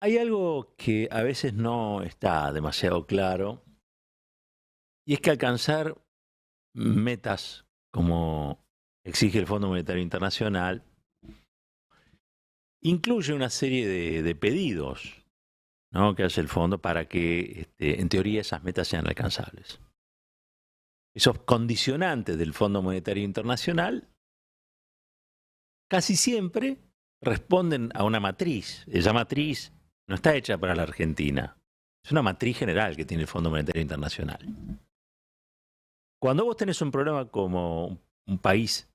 Hay algo que a veces no está demasiado claro, y es que alcanzar metas como exige el Fondo Monetario Internacional incluye una serie de pedidos, ¿no?, que hace el fondo para que, en teoría, esas metas sean alcanzables. Esos condicionantes del Fondo Monetario Internacional casi siempre responden a una matriz. Esa matriz no está hecha para la Argentina. Es una matriz general que tiene el Fondo Monetario Internacional. Cuando vos tenés un problema como un país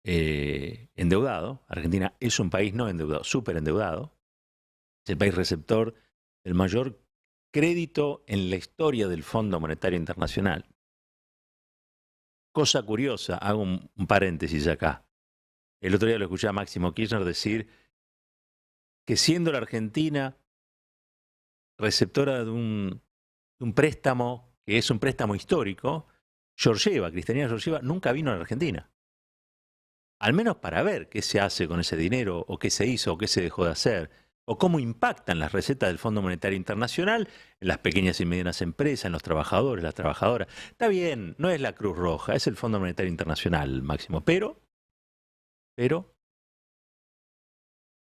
endeudado, Argentina es un país no endeudado, súper endeudado, es el país receptor del mayor crédito en la historia del Fondo Monetario Internacional. Cosa curiosa, hago un paréntesis acá. El otro día lo escuché a Máximo Kirchner decir que siendo la Argentina receptora de un préstamo que es un préstamo histórico, Cristalina Georgieva, nunca vino a la Argentina. Al menos para ver qué se hace con ese dinero, o qué se hizo, o qué se dejó de hacer, o cómo impactan las recetas del Fondo Monetario Internacional en las pequeñas y medianas empresas, en los trabajadores, las trabajadoras. Está bien, no es la Cruz Roja, es el Fondo Monetario Internacional, Máximo, pero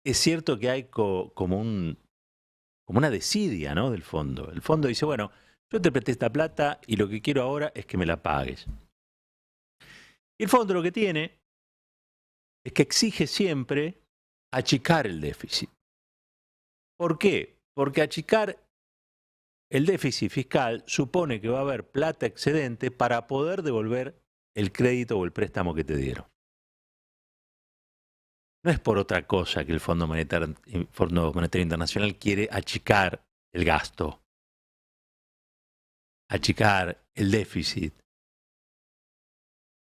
es cierto que hay como una desidia, ¿no?, del fondo. El fondo dice, bueno, yo te presté esta plata y lo que quiero ahora es que me la pagues. Y el fondo lo que tiene es que exige siempre achicar el déficit. ¿Por qué? Porque achicar el déficit fiscal supone que va a haber plata excedente para poder devolver el crédito o el préstamo que te dieron. No es por otra cosa que el Fondo Monetario Internacional quiere achicar el gasto, achicar el déficit.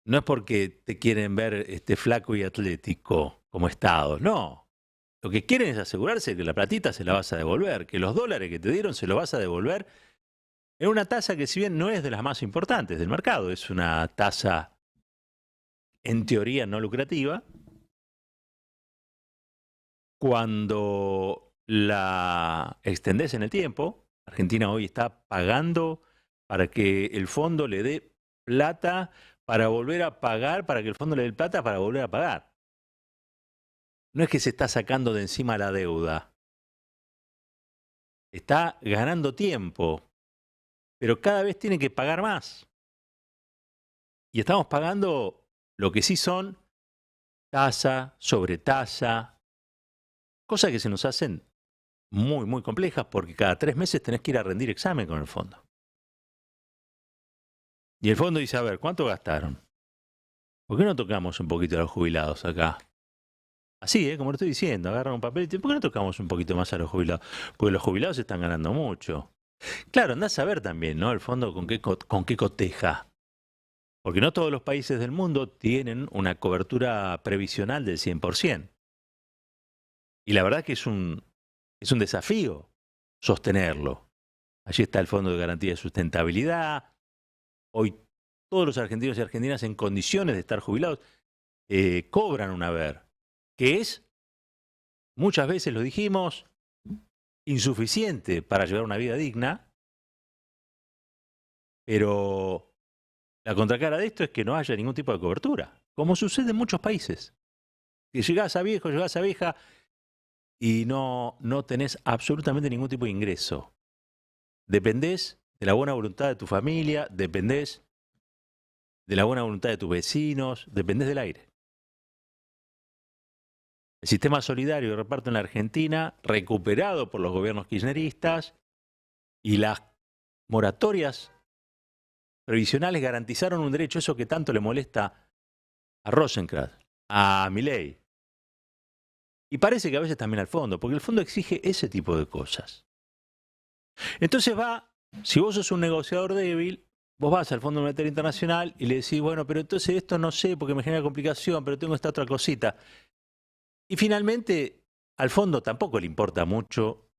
No es porque te quieren ver flaco y atlético como Estado, no. Lo que quieren es asegurarse que la platita se la vas a devolver, que los dólares que te dieron se los vas a devolver en una tasa que, si bien no es de las más importantes del mercado, es una tasa en teoría no lucrativa, cuando la extendés en el tiempo, Argentina hoy está pagando para que el fondo le dé plata para volver a pagar, para que el fondo le dé plata para volver a pagar. No es que se está sacando de encima la deuda, está ganando tiempo, pero cada vez tiene que pagar más. Y estamos pagando lo que sí son tasa sobre tasa, cosas que se nos hacen muy, muy complejas porque cada 3 meses tenés que ir a rendir examen con el fondo. Y el fondo dice, a ver, ¿cuánto gastaron? ¿Por qué no tocamos un poquito a los jubilados acá? Así, como lo estoy diciendo, agarran un papel y dicen, ¿por qué no tocamos un poquito más a los jubilados? Porque los jubilados están ganando mucho. Claro, andás a ver también, ¿no?, el fondo con qué coteja. Porque no todos los países del mundo tienen una cobertura previsional del 100%. Y la verdad que es un desafío sostenerlo. Allí está el Fondo de Garantía de Sustentabilidad. Hoy todos los argentinos y argentinas en condiciones de estar jubilados cobran un haber, que es, muchas veces lo dijimos, insuficiente para llevar una vida digna, pero la contracara de esto es que no haya ningún tipo de cobertura, como sucede en muchos países. Que llegás a viejo, llegás a vieja y no tenés absolutamente ningún tipo de ingreso. Dependés de la buena voluntad de tu familia, dependés de la buena voluntad de tus vecinos, dependés del aire. El sistema solidario de reparto en la Argentina, recuperado por los gobiernos kirchneristas, y las moratorias previsionales garantizaron un derecho, eso que tanto le molesta a Rosenkrantz, a Milei. Y parece que a veces también al fondo, porque el fondo exige ese tipo de cosas. Entonces si vos sos un negociador débil, vos vas al Fondo Monetario Internacional y le decís, bueno, pero entonces esto no sé porque me genera complicación, pero tengo esta otra cosita. Y finalmente, al fondo tampoco le importa mucho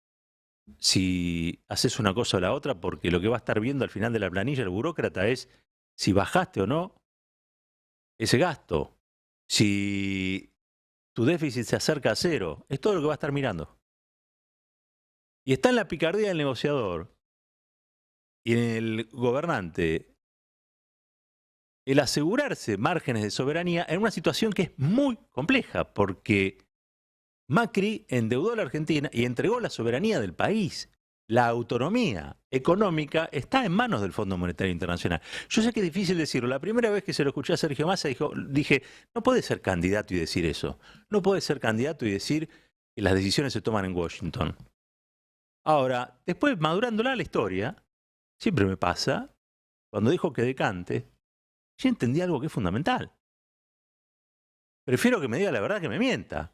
si haces una cosa o la otra, porque lo que va a estar viendo al final de la planilla el burócrata es si bajaste o no ese gasto, si tu déficit se acerca a cero, es todo lo que va a estar mirando. Y está en la picardía del negociador y en el gobernante el asegurarse márgenes de soberanía en una situación que es muy compleja, porque Macri endeudó a la Argentina y entregó la soberanía del país. La autonomía económica está en manos del Fondo Monetario Internacional. Yo sé que es difícil decirlo. La primera vez que se lo escuché a Sergio Massa dije, no puede ser candidato y decir eso. No puede ser candidato y decir que las decisiones se toman en Washington. Ahora, después madurándola la historia, siempre me pasa, cuando dejo que decante, yo entendí algo que es fundamental. Prefiero que me diga la verdad que me mienta.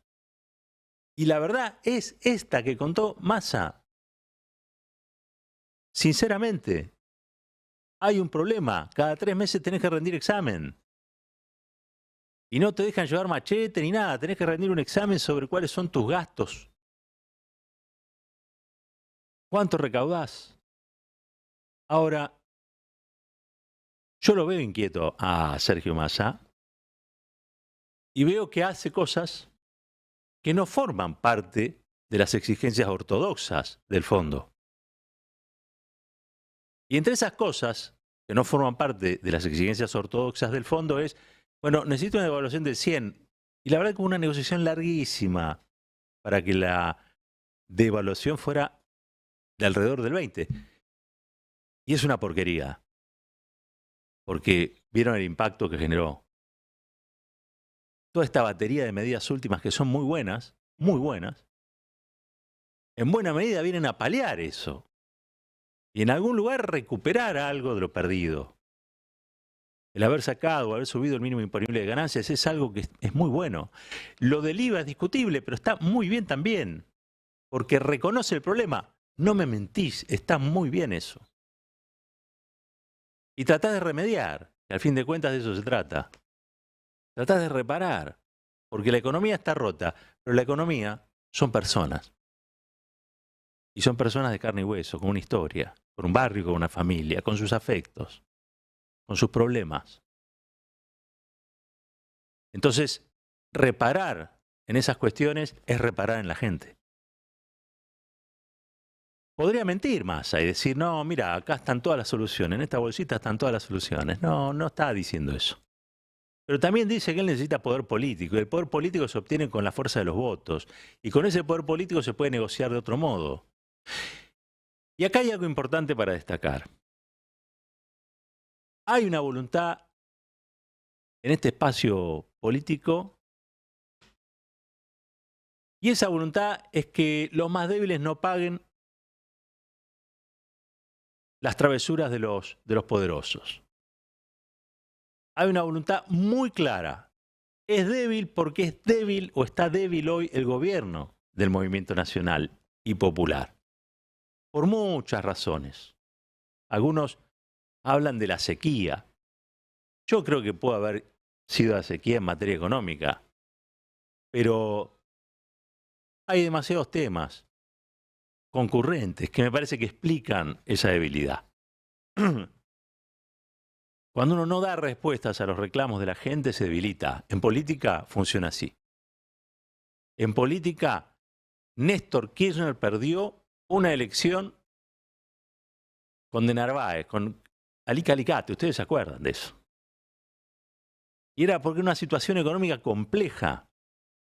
Y la verdad es esta que contó Massa. Sinceramente, hay un problema. Cada 3 meses tenés que rendir examen. Y no te dejan llevar machete ni nada. Tenés que rendir un examen sobre cuáles son tus gastos. ¿Cuánto recaudás? Ahora, yo lo veo inquieto a Sergio Massa y veo que hace cosas que no forman parte de las exigencias ortodoxas del fondo. Y entre esas cosas que no forman parte de las exigencias ortodoxas del fondo es, bueno, necesito una devaluación del 100. Y la verdad que hubo una negociación larguísima para que la devaluación fuera de alrededor del 20. Y es una porquería, porque vieron el impacto que generó. Toda esta batería de medidas últimas que son muy buenas, en buena medida vienen a paliar eso. Y en algún lugar recuperar algo de lo perdido. El haber sacado o haber subido el mínimo imponible de ganancias es algo que es muy bueno. Lo del IVA es discutible, pero está muy bien también, porque reconoce el problema. No me mentís, está muy bien eso. Y tratás de remediar, que al fin de cuentas de eso se trata. Tratás de reparar, porque la economía está rota, pero la economía son personas. Y son personas de carne y hueso, con una historia, con un barrio, con una familia, con sus afectos, con sus problemas. Entonces, reparar en esas cuestiones es reparar en la gente. Podría mentir Massa y decir, no, mira, acá están todas las soluciones, en esta bolsita están todas las soluciones. No, no está diciendo eso. Pero también dice que él necesita poder político, y el poder político se obtiene con la fuerza de los votos, y con ese poder político se puede negociar de otro modo. Y acá hay algo importante para destacar. Hay una voluntad en este espacio político, y esa voluntad es que los más débiles no paguen las travesuras de los poderosos. Hay una voluntad muy clara. Es débil porque es débil o está débil hoy el gobierno del movimiento nacional y popular. Por muchas razones. Algunos hablan de la sequía. Yo creo que puede haber sido la sequía en materia económica, pero hay demasiados temas concurrentes que me parece que explican esa debilidad. Cuando uno no da respuestas a los reclamos de la gente, se debilita. En política funciona así. En política, Néstor Kirchner perdió una elección con De Narváez, con Alica Alicate. Ustedes se acuerdan de eso. Y era porque una situación económica compleja.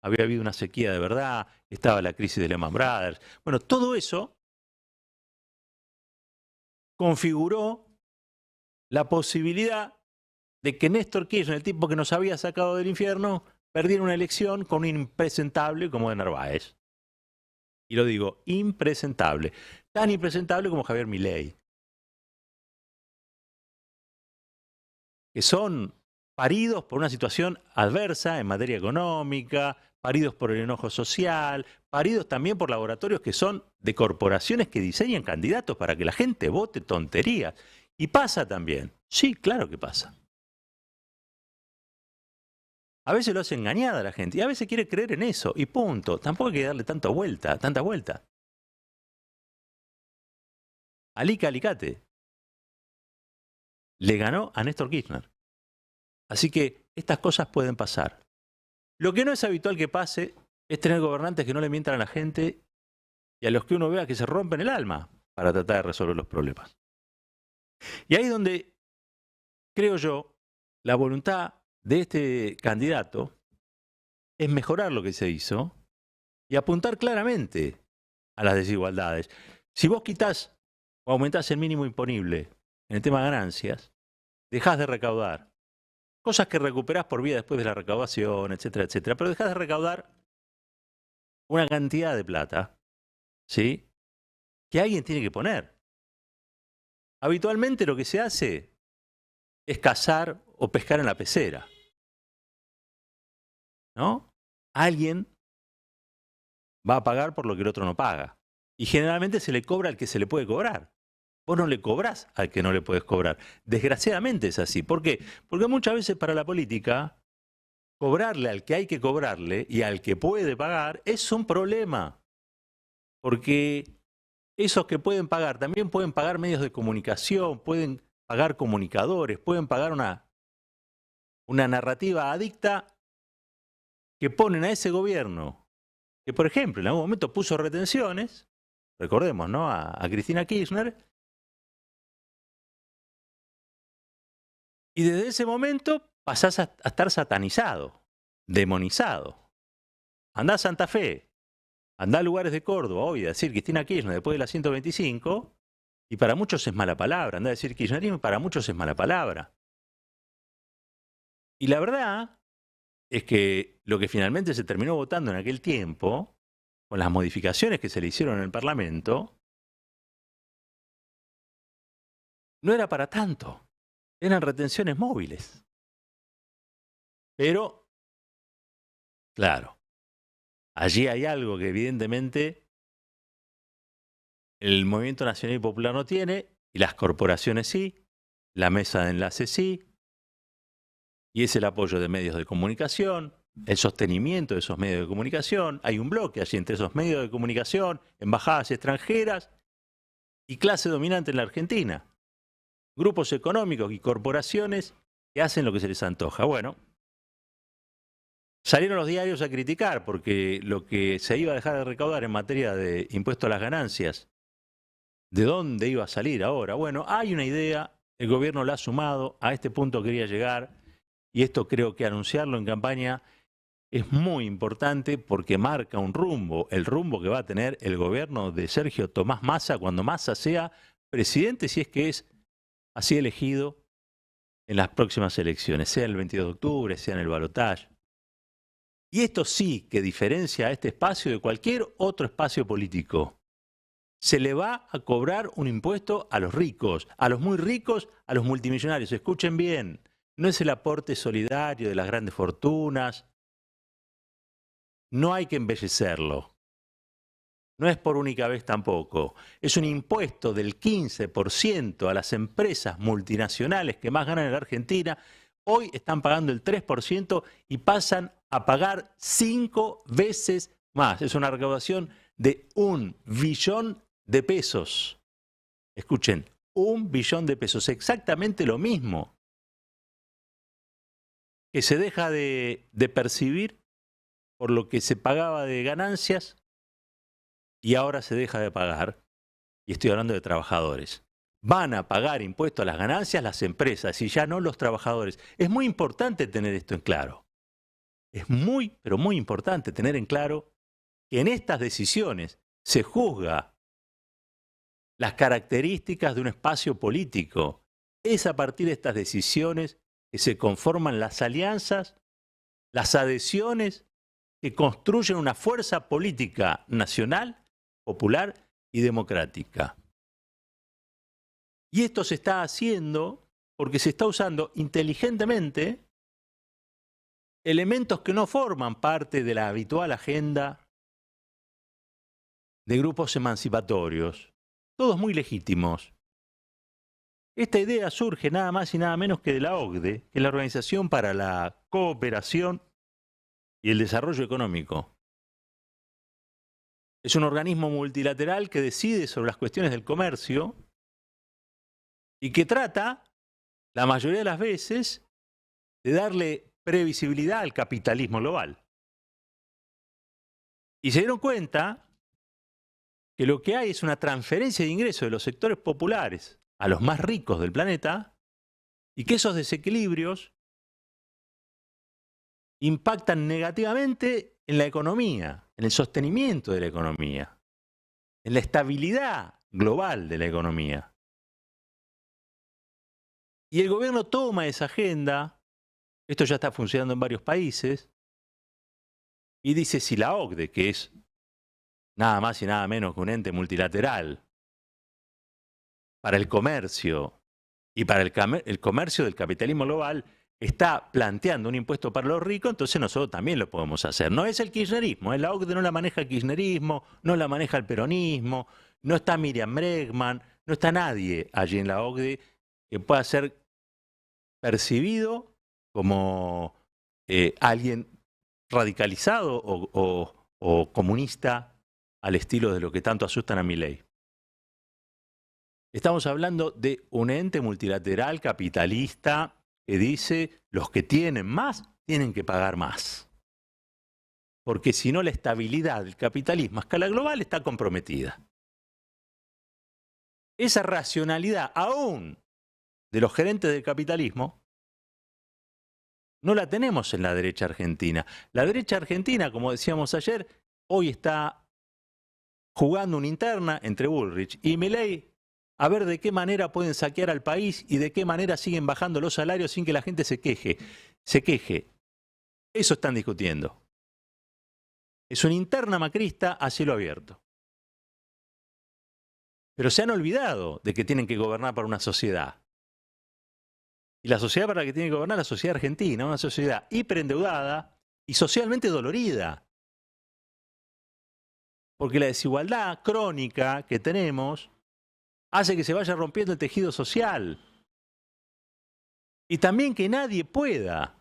Había habido una sequía de verdad, estaba la crisis de Lehman Brothers. Bueno, todo eso configuró la posibilidad de que Néstor Kirchner, el tipo que nos había sacado del infierno, perdiera una elección con un impresentable como De Narváez. Y lo digo, impresentable. Tan impresentable como Javier Milei. Que son paridos por una situación adversa en materia económica, paridos por el enojo social, paridos también por laboratorios que son de corporaciones que diseñan candidatos para que la gente vote tonterías. Y pasa también. Sí, claro que pasa. A veces lo hace engañada a la gente y a veces quiere creer en eso y punto. Tampoco hay que darle tanta vuelta. Alica Alicate le ganó a Néstor Kirchner. Así que estas cosas pueden pasar. Lo que no es habitual que pase es tener gobernantes que no le mientan a la gente y a los que uno vea que se rompen el alma para tratar de resolver los problemas. Y ahí es donde, creo yo, la voluntad de este candidato es mejorar lo que se hizo y apuntar claramente a las desigualdades. Si vos quitas o aumentás el mínimo imponible en el tema de ganancias, dejás de recaudar. Cosas que recuperás por vía después de la recaudación, etcétera, etcétera. Pero dejás de recaudar una cantidad de plata, ¿sí?, que alguien tiene que poner. Habitualmente lo que se hace es cazar o pescar en la pecera, ¿no? Alguien va a pagar por lo que el otro no paga. Y generalmente se le cobra al que se le puede cobrar. Vos no le cobrás al que no le puedes cobrar. Desgraciadamente es así. ¿Por qué? Porque muchas veces para la política, cobrarle al que hay que cobrarle y al que puede pagar es un problema. Porque esos que pueden pagar también pueden pagar medios de comunicación, pueden pagar comunicadores, pueden pagar una narrativa adicta que ponen a ese gobierno, que por ejemplo en algún momento puso retenciones, recordemos, ¿no?, a Cristina Kirchner, y desde ese momento pasás a estar satanizado, demonizado. Andá a Santa Fe, andá a lugares de Córdoba hoy a decir Cristina Kirchner después de la 125, y para muchos es mala palabra. Andá a decir kirchnerismo y para muchos es mala palabra. Y la verdad es que lo que finalmente se terminó votando en aquel tiempo, con las modificaciones que se le hicieron en el Parlamento, no era para tanto. Eran retenciones móviles. Pero, claro, allí hay algo que evidentemente el Movimiento Nacional y Popular no tiene, y las corporaciones sí, la mesa de enlace sí, y es el apoyo de medios de comunicación, el sostenimiento de esos medios de comunicación. Hay un bloque allí entre esos medios de comunicación, embajadas extranjeras y clase dominante en la Argentina. Grupos económicos y corporaciones que hacen lo que se les antoja. Bueno, salieron los diarios a criticar porque lo que se iba a dejar de recaudar en materia de impuesto a las ganancias, ¿de dónde iba a salir ahora? Bueno, hay una idea, el gobierno la ha sumado, a este punto quería llegar, y esto creo que anunciarlo en campaña es muy importante porque marca un rumbo, el rumbo que va a tener el gobierno de Sergio Tomás Massa cuando Massa sea presidente, si es que es así elegido en las próximas elecciones, sea el 22 de octubre, sea en el balotaje. Y esto sí que diferencia a este espacio de cualquier otro espacio político. Se le va a cobrar un impuesto a los ricos, a los muy ricos, a los multimillonarios. Escuchen bien, no es el aporte solidario de las grandes fortunas. No hay que embellecerlo. No es por única vez tampoco. Es un impuesto del 15% a las empresas multinacionales que más ganan en la Argentina. Hoy están pagando el 3% y pasan a pagar 5 veces más. Es una recaudación de 1 billón de pesos. Escuchen, 1 billón de pesos. Exactamente lo mismo que se deja de percibir por lo que se pagaba de ganancias y ahora se deja de pagar, y estoy hablando de trabajadores. Van a pagar impuestos a las ganancias las empresas y ya no los trabajadores. Es muy importante tener esto en claro. Es muy, pero muy importante tener en claro que en estas decisiones se juzga las características de un espacio político. Es a partir de estas decisiones que se conforman las alianzas, las adhesiones que construyen una fuerza política nacional, popular y democrática. Y esto se está haciendo porque se está usando inteligentemente elementos que no forman parte de la habitual agenda de grupos emancipatorios, todos muy legítimos. Esta idea surge nada más y nada menos que de la OCDE, que es la Organización para la Cooperación y el Desarrollo Económico. Es un organismo multilateral que decide sobre las cuestiones del comercio y que trata, la mayoría de las veces, de darle previsibilidad al capitalismo global. Y se dieron cuenta que lo que hay es una transferencia de ingresos de los sectores populares a los más ricos del planeta y que esos desequilibrios impactan negativamente en la economía, en el sostenimiento de la economía, en la estabilidad global de la economía. Y el gobierno toma esa agenda, esto ya está funcionando en varios países, y dice si la OCDE, que es nada más y nada menos que un ente multilateral para el comercio y para el comercio del capitalismo global, está planteando un impuesto para los ricos, entonces nosotros también lo podemos hacer. No es el kirchnerismo, la OCDE no la maneja el kirchnerismo, no la maneja el peronismo, no está Miriam Bregman, no está nadie allí en la OCDE que pueda ser percibido como alguien radicalizado o comunista al estilo de lo que tanto asustan a Milei. Estamos hablando de un ente multilateral capitalista que dice los que tienen más tienen que pagar más. Porque si no la estabilidad del capitalismo a escala global está comprometida. Esa racionalidad aún de los gerentes del capitalismo no la tenemos en la derecha argentina. La derecha argentina, como decíamos ayer, hoy está jugando una interna entre Bullrich y Milei a ver de qué manera pueden saquear al país y de qué manera siguen bajando los salarios sin que la gente se queje. Eso están discutiendo. Es una interna macrista a cielo abierto. Pero se han olvidado de que tienen que gobernar para una sociedad. Y la sociedad para la que tiene que gobernar es la sociedad argentina, una sociedad hiperendeudada y socialmente dolorida. Porque la desigualdad crónica que tenemos hace que se vaya rompiendo el tejido social. Y también que nadie pueda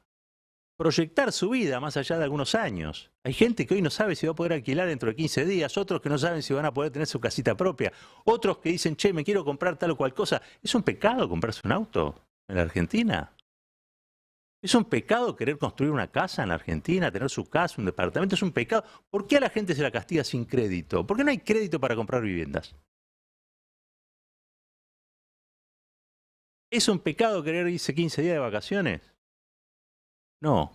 proyectar su vida más allá de algunos años. Hay gente que hoy no sabe si va a poder alquilar dentro de 15 días, otros que no saben si van a poder tener su casita propia, otros que dicen, che, me quiero comprar tal o cual cosa. ¿Es un pecado comprarse un auto en la Argentina? ¿Es un pecado querer construir una casa en la Argentina, tener su casa, un departamento? ¿Es un pecado? ¿Por qué a la gente se la castiga sin crédito? ¿Por qué no hay crédito para comprar viviendas? ¿Es un pecado querer irse 15 días de vacaciones? No.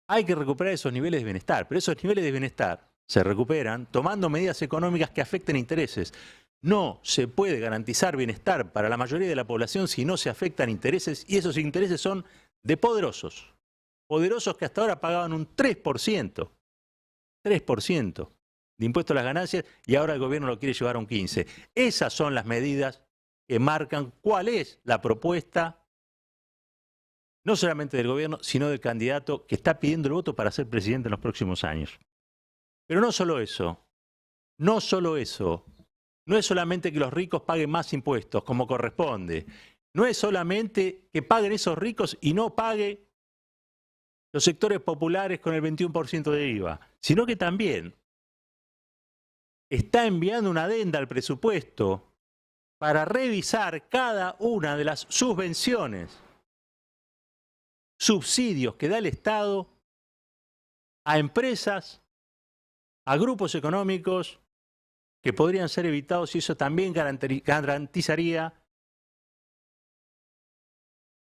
Hay que recuperar esos niveles de bienestar, pero esos niveles de bienestar se recuperan tomando medidas económicas que afecten intereses. No se puede garantizar bienestar para la mayoría de la población si no se afectan intereses, y esos intereses son de poderosos. Poderosos que hasta ahora pagaban un 3% de impuesto a las ganancias y ahora el gobierno lo quiere llevar a un 15%. Esas son las medidas que marcan cuál es la propuesta, no solamente del gobierno, sino del candidato que está pidiendo el voto para ser presidente en los próximos años. Pero no solo eso, no es solamente que los ricos paguen más impuestos como corresponde, no es solamente que paguen esos ricos y no pague los sectores populares con el 21% de IVA, sino que también está enviando una adenda al presupuesto para revisar cada una de las subvenciones, subsidios que da el Estado a empresas, a grupos económicos que podrían ser evitados, y eso también garantizaría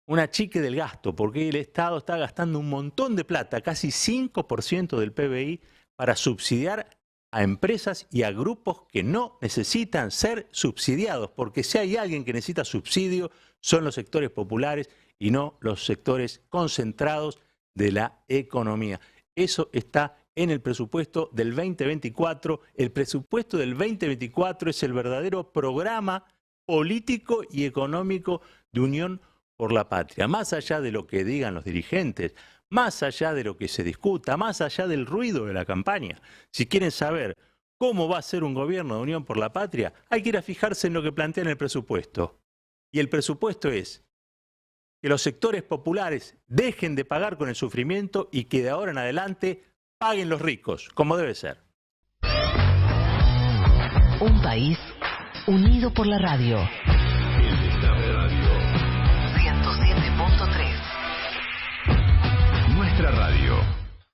un achique del gasto, porque el Estado está gastando un montón de plata, casi 5% del PBI, para subsidiar a empresas y a grupos que no necesitan ser subsidiados, porque si hay alguien que necesita subsidio son los sectores populares y no los sectores concentrados de la economía. Eso está en el presupuesto del 2024. El presupuesto del 2024 es el verdadero programa político y económico de Unión por la Patria. Más allá de lo que digan los dirigentes, más allá de lo que se discuta, más allá del ruido de la campaña. Si quieren saber cómo va a ser un gobierno de Unión por la Patria, hay que ir a fijarse en lo que plantea en el presupuesto. Y el presupuesto es que los sectores populares dejen de pagar con el sufrimiento y que de ahora en adelante paguen los ricos, como debe ser. Un país unido por la radio.